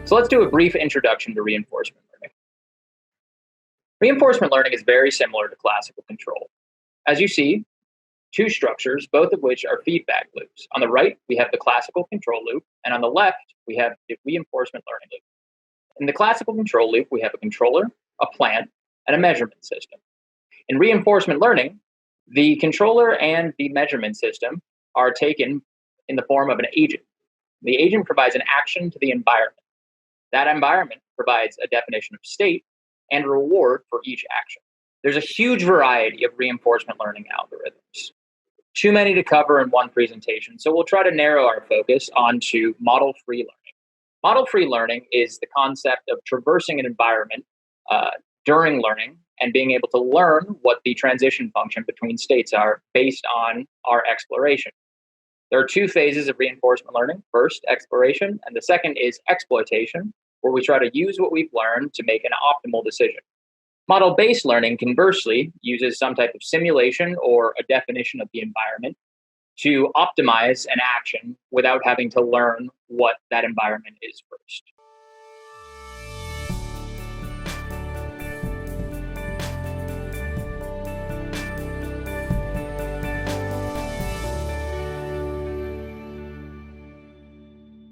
So let's do a brief introduction to reinforcement learning. Reinforcement learning is very similar to classical control. As you see, two structures, both of which are feedback loops. On the right, we have the classical control loop, and on the left, we have the reinforcement learning loop. In the classical control loop, we have a controller, a plant, and a measurement system. In reinforcement learning, the controller and the measurement system are taken in the form of an agent. The agent provides an action to the environment. That environment provides a definition of state and a reward for each action. There's a huge variety of reinforcement learning algorithms. Too many to cover in one presentation, so we'll try to narrow our focus onto model-free learning. Model-free learning is the concept of traversing an environment during learning and being able to learn what the transition function between states are based on our exploration. There are two phases of reinforcement learning. First, exploration, and the second is exploitation, where we try to use what we've learned to make an optimal decision. Model-based learning, conversely, uses some type of simulation or a definition of the environment to optimize an action without having to learn what that environment is first.